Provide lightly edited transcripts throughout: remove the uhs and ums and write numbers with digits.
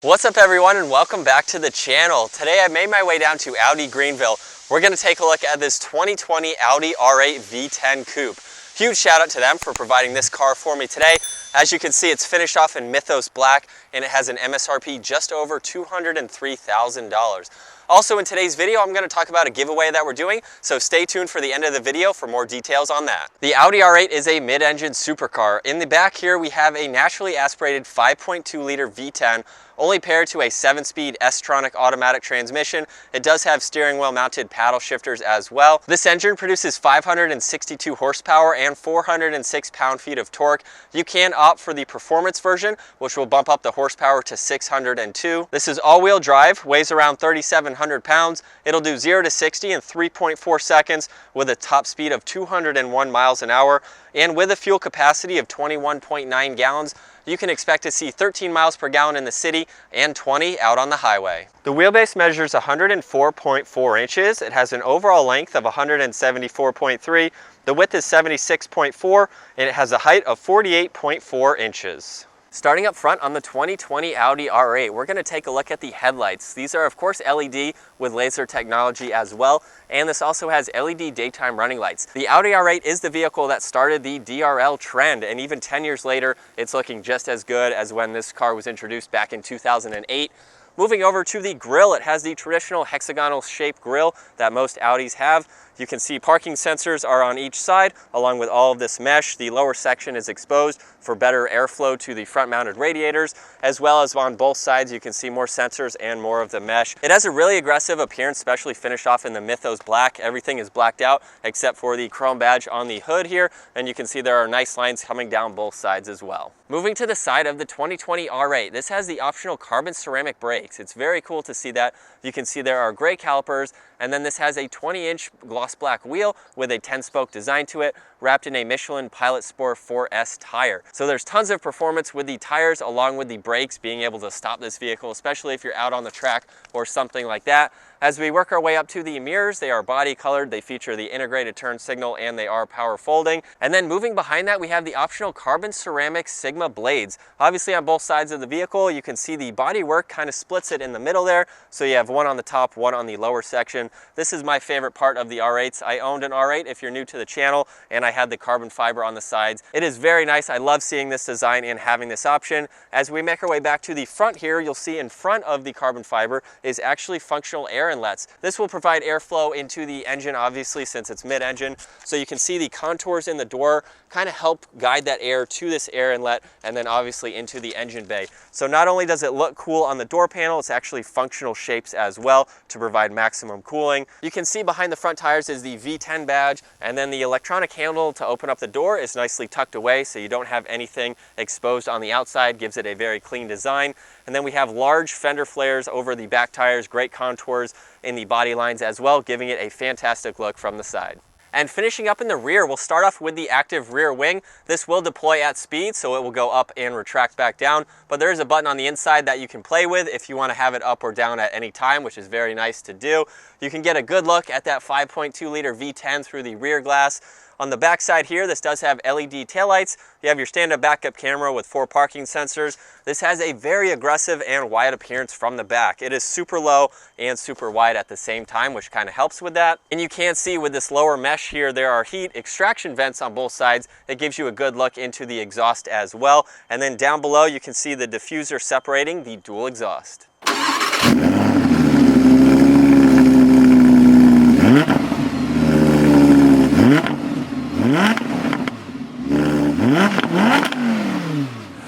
What's up everyone, and welcome back to the channel. Today I made my way down to Audi Greenville. We're going to take a look at this 2020 Audi R8 V10 Coupe. Huge shout out to them for providing this car for me today. As you can see, it's finished off in Mythos Black and it has an MSRP just over $203,000. Also in today's video, I'm going to talk about a giveaway that we're doing, so stay tuned for the end of the video for more details on that. The Audi R8 is a mid-engine supercar. In the back here, we have a naturally aspirated 5.2 liter V10, only paired to a 7-speed S-tronic automatic transmission. It does have steering wheel mounted paddle shifters as well. This engine produces 562 horsepower and 406 pound-feet of torque. You can opt for the performance version, which will bump up the horsepower to 602. This is all-wheel drive, weighs around 3,700 pounds. It'll do 0 to 60 in 3.4 seconds with a top speed of 201 miles an hour. And with a fuel capacity of 21.9 gallons, you can expect to see 13 miles per gallon in the city and 20 out on the highway. The wheelbase measures 104.4 inches. It has an overall length of 174.3. The width is 76.4, and it has a height of 48.4 inches. Starting up front on the 2020 Audi R8, we're going to take a look at the headlights. These are of course LED with laser technology as well, and this also has LED daytime running lights. The Audi R8 is the vehicle that started the DRL trend, and even 10 years later, it's looking just as good as when this car was introduced back in 2008. Moving over to the grille, it has the traditional hexagonal shaped grille that most Audis have. You can see parking sensors are on each side, along with all of this mesh. The lower section is exposed for better airflow to the front mounted radiators, as well as on both sides you can see more sensors and more of the mesh. It has a really aggressive appearance, especially finished off in the Mythos Black. Everything is blacked out except for the chrome badge on the hood here, and you can see there are nice lines coming down both sides as well. Moving to the side of the 2020 R8, this has the optional carbon ceramic brakes. It's very cool to see that. You can see there are gray calipers, and then this has a 20-inch gloss black wheel with a 10-spoke design to it, wrapped in a Michelin Pilot Sport 4S tire. So there's tons of performance with the tires along with the brakes being able to stop this vehicle, especially if you're out on the track or something like that. As we work our way up to the mirrors, they are body colored, they feature the integrated turn signal, and they are power folding. And then moving behind that, we have the optional carbon ceramic Sigma blades. Obviously on both sides of the vehicle, you can see the body work kind of splits it in the middle there. So you have one on the top, one on the lower section. This is my favorite part of the R8s. I owned an R8 if you're new to the channel, and I had the carbon fiber on the sides. It is very nice. I love seeing this design and having this option. As we make our way back to the front here, you'll see in front of the carbon fiber is actually functional air inlets. This will provide airflow into the engine, obviously, since it's mid-engine. So you can see the contours in the door kind of help guide that air to this air inlet and then obviously into the engine bay. So not only does it look cool on the door panel, it's actually functional shapes as well to provide maximum cooling. You can see behind the front tires is the V10 badge, and then the electronic handle to open up the door is nicely tucked away so you don't have anything exposed on the outside. Gives it a very clean design. And then we have large fender flares over the back tires, great contours in the body lines as well, giving it a fantastic look from the side. And finishing up in the rear, we'll start off with the active rear wing. This will deploy at speed, so it will go up and retract back down, but there is a button on the inside that you can play with if you want to have it up or down at any time, which is very nice to do. You can get a good look at that 5.2 liter V10 through the rear glass. On the back side here, this does have LED taillights. You have your stand-up backup camera with 4 parking sensors. This has a very aggressive and wide appearance from the back. It is super low and super wide at the same time, which kind of helps with that. And you can see with this lower mesh here, there are heat extraction vents on both sides. It gives you a good look into the exhaust as well. And then down below, you can see the diffuser separating the dual exhaust.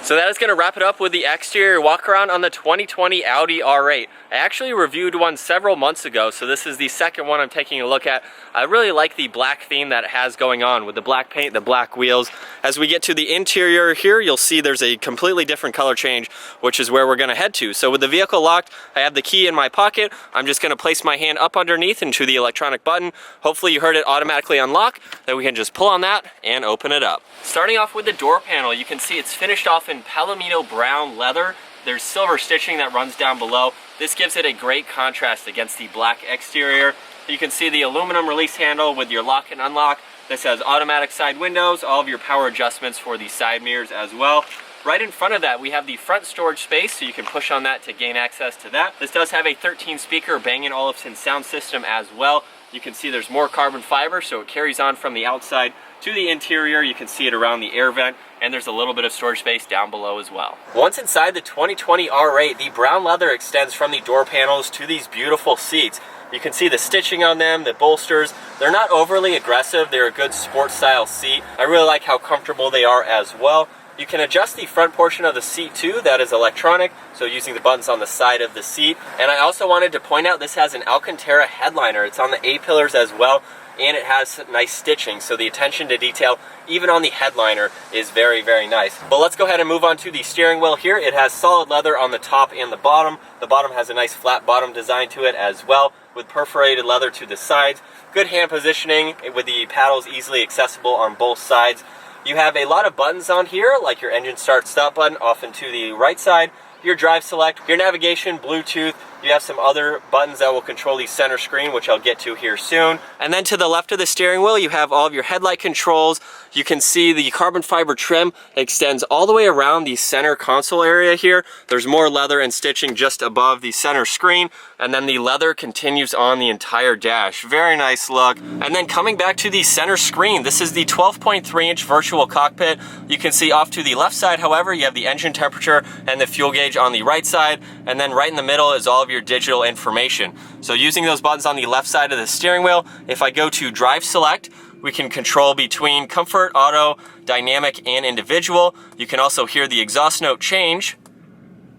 So that is going to wrap it up with the exterior walk around on the 2020 Audi R8. I actually reviewed one several months ago, so this is the second one I'm taking a look at. I really like the black theme that it has going on with the black paint, the black wheels. As we get to the interior here, you'll see there's a completely different color change, which is where we're going to head to. So with the vehicle locked, I have the key in my pocket. I'm just going to place my hand up underneath into the electronic button. Hopefully you heard it automatically unlock. Then we can just pull on that and open it up. Starting off with the door panel, you can see it's finished off in Palomino brown leather. There's silver stitching that runs down below. This gives it a great contrast against the black exterior. You can see the aluminum release handle with your lock and unlock. This has automatic side windows, all of your power adjustments for the side mirrors as well. Right in front of that, we have the front storage space, so you can push on that to gain access to that. This does have a 13-speaker Bang & Olufsen sound system as well. You can see there's more carbon fiber, so it carries on from the outside to the interior. You can see it around the air vent, and there's a little bit of storage space down below as well. Once inside the 2020 R8, the brown leather extends from the door panels to these beautiful seats. You can see the stitching on them, the bolsters. They're not overly aggressive. They're a good sports style seat. I really like how comfortable they are as well. You can adjust the front portion of the seat too. That is electronic, so using the buttons on the side of the seat. And I also wanted to point out this has an Alcantara headliner. It's on the A-pillars as well, and it has nice stitching, so the attention to detail even on the headliner is very, very nice. But let's go ahead and move on to the steering wheel here. It has solid leather on the top and the bottom. The bottom has a nice flat bottom design to it as well, with perforated leather to the sides. Good hand positioning with the paddles easily accessible on both sides. You have a lot of buttons on here, like your engine start stop button off and to the right side, your drive select, your navigation, Bluetooth. You have some other buttons that will control the center screen, which I'll get to here soon. And then to the left of the steering wheel, you have all of your headlight controls. You can see the carbon fiber trim extends all the way around the center console area here. There's more leather and stitching just above the center screen, and then the leather continues on the entire dash. Very nice look. And then coming back to the center screen, this is the 12.3-inch virtual cockpit. You can see off to the left side, however, you have the engine temperature and the fuel gauge on the right side, and then right in the middle is all of your digital information. So using those buttons on the left side of the steering wheel, if I go to drive select, we can control between comfort, auto, dynamic, and individual. You can also hear the exhaust note change.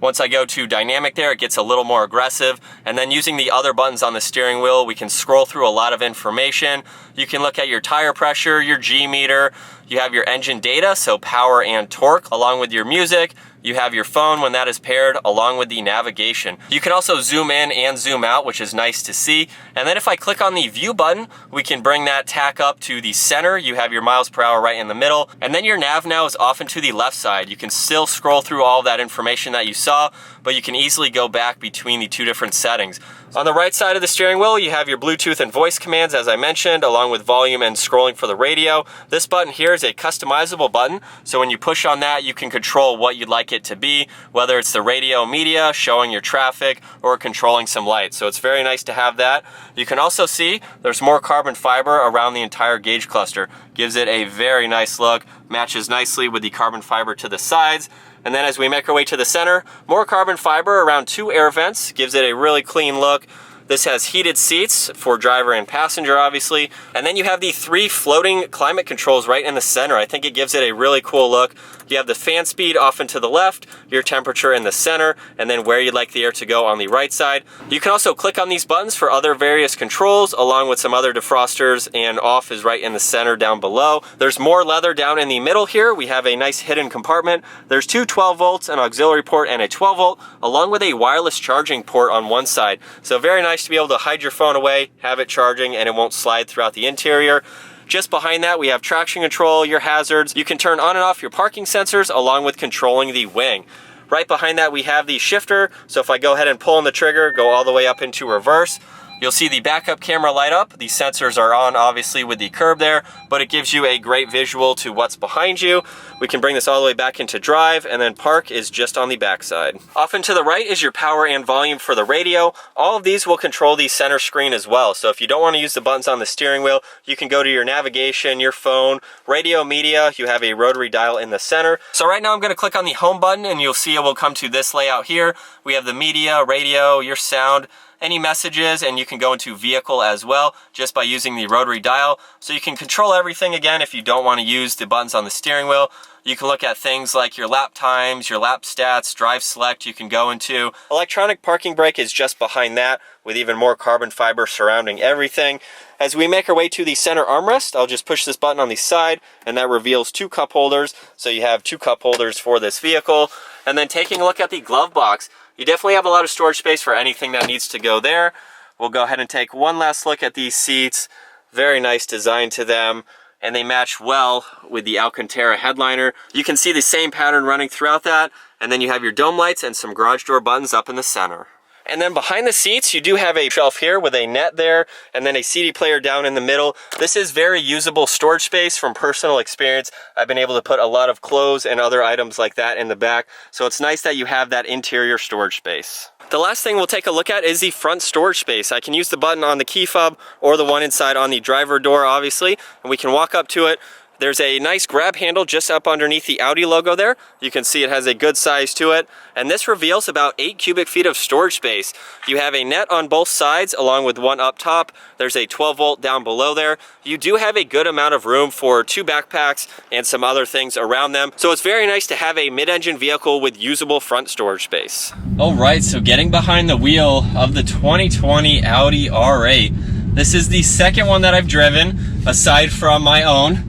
Once I go to dynamic there, it gets a little more aggressive. And then using the other buttons on the steering wheel, we can scroll through a lot of information. You can look at your tire pressure, your G meter. You have your engine data, so power and torque, along with your music. You have your phone when that is paired, along with the navigation. You can also zoom in and zoom out, which is nice to see. And then if I click on the view button, we can bring that tack up to the center. You have your miles per hour right in the middle. And then your nav now is off and to the left side. You can still scroll through all of that information that you saw, but you can easily go back between the two different settings. On the right side of the steering wheel, you have your Bluetooth and voice commands, as I mentioned, along with volume and scrolling for the radio. This button here is a customizable button, so when you push on that, you can control what you'd like it to be, whether it's the radio media, showing your traffic, or controlling some lights. So it's very nice to have that. You can also see there's more carbon fiber around the entire gauge cluster. Gives it a very nice look, matches nicely with the carbon fiber to the sides. And then as we make our way to the center, more carbon fiber around two air vents, gives it a really clean look. This has heated seats for driver and passenger, obviously. And then you have the 3 floating climate controls right in the center. I think it gives it a really cool look. You have the fan speed off and to the left, your temperature in the center, and then where you'd like the air to go on the right side. You can also click on these buttons for other various controls, along with some other defrosters, and off is right in the center down below. There's more leather down in the middle here. We have a nice hidden compartment. There's 2 12 volts, an auxiliary port, and a 12 volt, along with a wireless charging port on one side. So very nice to be able to hide your phone away, have it charging, and it won't slide throughout the interior. Just behind that, we have traction control, your hazards. You can turn on and off your parking sensors, along with controlling the wing. Right behind that, we have the shifter. So if I go ahead and pull on the trigger, go all the way up into reverse, you'll see the backup camera light up. The sensors are on, obviously, with the curb there, but it gives you a great visual to what's behind you. We can bring this all the way back into drive, and then park is just on the back side. Off and to the right is your power and volume for the radio. All of these will control the center screen as well. So if you don't want to use the buttons on the steering wheel, you can go to your navigation, your phone, radio media. You have a rotary dial in the center. So right now I'm going to click on the home button, and you'll see it will come to this layout here. We have the media, radio, your sound, any messages, and you can go into vehicle as well just by using the rotary dial. So you can control everything again if you don't want to use the buttons on the steering wheel. You can look at things like your lap times, your lap stats, drive select you can go into. Electronic parking brake is just behind that, with even more carbon fiber surrounding everything. As we make our way to the center armrest, I'll just push this button on the side, and that reveals 2 cup holders. So you have 2 cup holders for this vehicle. And then taking a look at the glove box, you definitely have a lot of storage space for anything that needs to go there. We'll go ahead and take one last look at these seats. Very nice design to them, and they match well with the Alcantara headliner. You can see the same pattern running throughout that, and then you have your dome lights and some garage door buttons up in the center. And then behind the seats, you do have a shelf here with a net there, and then a CD player down in the middle. This is very usable storage space. From personal experience, I've been able to put a lot of clothes and other items like that in the back. So it's nice that you have that interior storage space. The last thing we'll take a look at is the front storage space. I can use the button on the key fob or the one inside on the driver door, obviously, and we can walk up to it. There's a nice grab handle just up underneath the Audi logo there. You can see it has a good size to it, and this reveals about 8 cubic feet of storage space. You have a net on both sides along with one up top. There's a 12 volt down below there. You do have a good amount of room for 2 backpacks and some other things around them. So it's very nice to have a mid-engine vehicle with usable front storage space. All right, so getting behind the wheel of the 2020 Audi R8. This is the second one that I've driven aside from my own.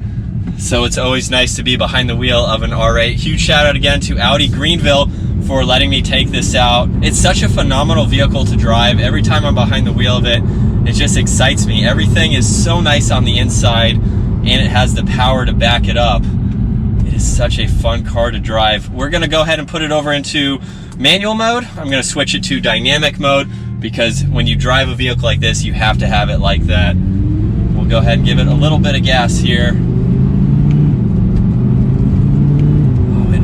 So it's always nice to be behind the wheel of an R8. Huge shout out again to Audi Greenville for letting me take this out. It's such a phenomenal vehicle to drive. Every time I'm behind the wheel of it, it just excites me. Everything is so nice on the inside, and it has the power to back it up. It is such a fun car to drive. We're gonna go ahead and put it over into manual mode. I'm gonna switch it to dynamic mode because when you drive a vehicle like this, you have to have it like that. We'll go ahead and give it a little bit of gas here.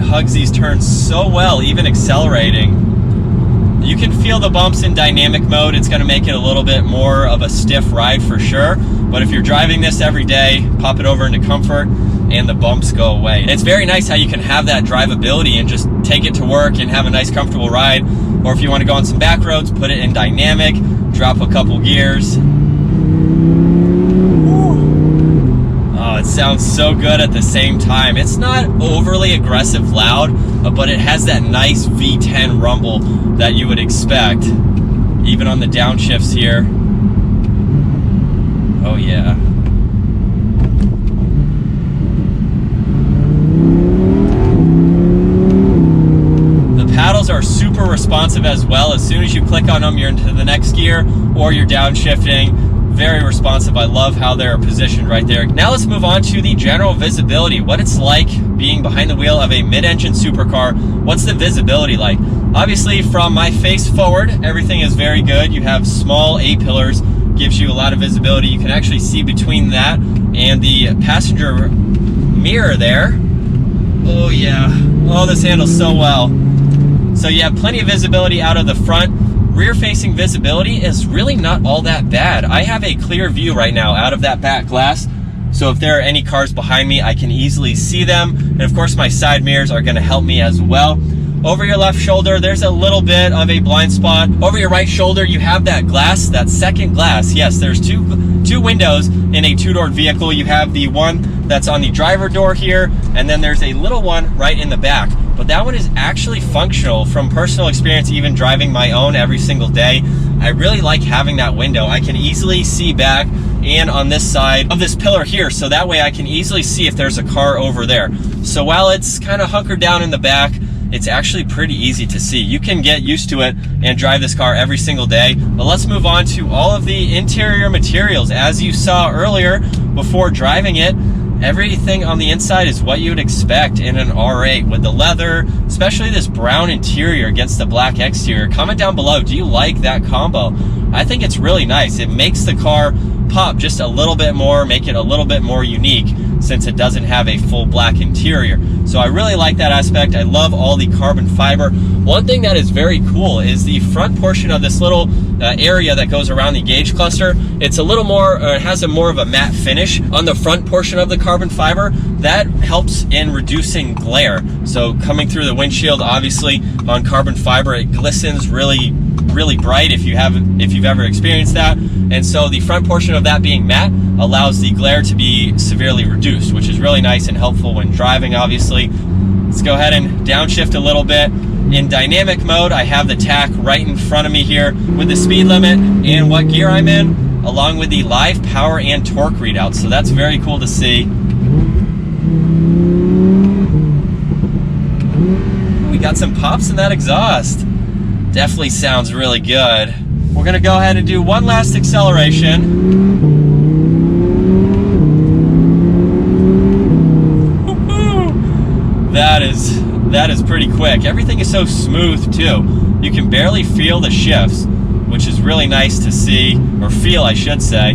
Hugs these turns so well, even accelerating. You can feel the bumps in dynamic mode. It's going to make it a little bit more of a stiff ride for sure, but if you're driving this every day, pop it over into comfort and the bumps go away. It's very nice how you can have that drivability and just take it to work and have a nice comfortable ride, or if you want to go on some back roads, put it in dynamic, drop a couple gears. It sounds so good at the same time. It's not overly aggressive loud, but it has that nice V10 rumble that you would expect, even on the downshifts here. Oh yeah. The paddles are super responsive as well. As soon as you click on them, you're into the next gear or you're downshifting. Very responsive. I love how they're positioned right there. Now let's move on to the general visibility. What it's like being behind the wheel of a mid-engine supercar. What's the visibility like? Obviously, from my face forward, everything is very good. You have small A-pillars, gives you a lot of visibility. You can actually see between that and the passenger mirror there. Oh yeah. Oh, this handles so well. So you have plenty of visibility out of the front. Rear-facing visibility is really not all that bad. I have a clear view right now out of that back glass, so if there are any cars behind me, I can easily see them. And of course, my side mirrors are gonna help me as well. Over your left shoulder, there's a little bit of a blind spot. Over your right shoulder, you have that glass, that second glass. Yes, there's two windows in a two-door vehicle. You have the one that's on the driver door here, and then there's a little one right in the back. But that one is actually functional. From personal experience, even driving my own every single day, I really like having that window. I can easily see back and on this side of this pillar here, so that way I can easily see if there's a car over there. So while it's kind of hunkered down in the back, it's actually pretty easy to see. You can get used to it and drive this car every single day. But let's move on to all of the interior materials. As you saw earlier before driving it, everything on the inside is what you would expect in an R8 with the leather, especially this brown interior against the black exterior. Comment down below, do you like that combo? I think it's really nice. It makes the car pop just a little bit more, make it a little bit more unique since it doesn't have a full black interior. So I really like that aspect. I love all the carbon fiber. One thing that is very cool is the front portion of this little area that goes around the gauge cluster. It's a little more, it has a more of a matte finish on the front portion of the carbon fiber. That helps in reducing glare. So coming through the windshield, obviously on carbon fiber, it glistens really bright if you've ever experienced that. And so the front portion of that being matte allows the glare to be severely reduced, which is really nice and helpful when driving, obviously. Let's go ahead and downshift a little bit. In dynamic mode, I have the tach right in front of me here with the speed limit and what gear I'm in, along with the live power and torque readouts. So that's very cool to see. We got some pops in that exhaust. Definitely sounds really good. We're gonna go ahead and do one last acceleration. That is pretty quick. Everything is so smooth too. You can barely feel the shifts, which is really nice to see, or feel I should say.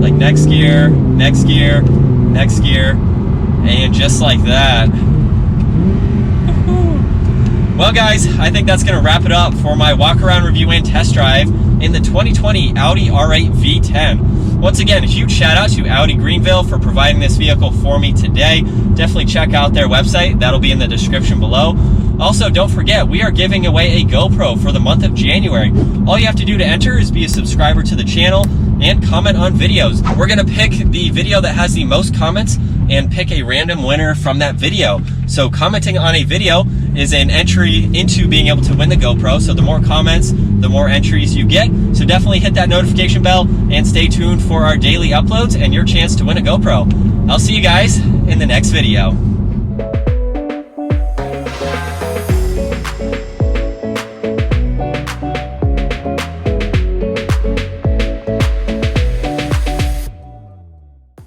Like next gear, next gear, next gear, and just like that. Well guys, I think that's going to wrap it up for my walk around review and test drive in the 2020 Audi R8 V10. Once again, a huge shout out to Audi Greenville for providing this vehicle for me today. Definitely check out their website. That'll be in the description below. Also, don't forget, we are giving away a GoPro for the month of January. All you have to do to enter is be a subscriber to the channel and comment on videos. We're going to pick the video that has the most comments and pick a random winner from that video. So commenting on a video is an entry into being able to win the GoPro. So the more comments, the more entries you get. So definitely hit that notification bell and stay tuned for our daily uploads and your chance to win a GoPro. I'll see you guys in the next video.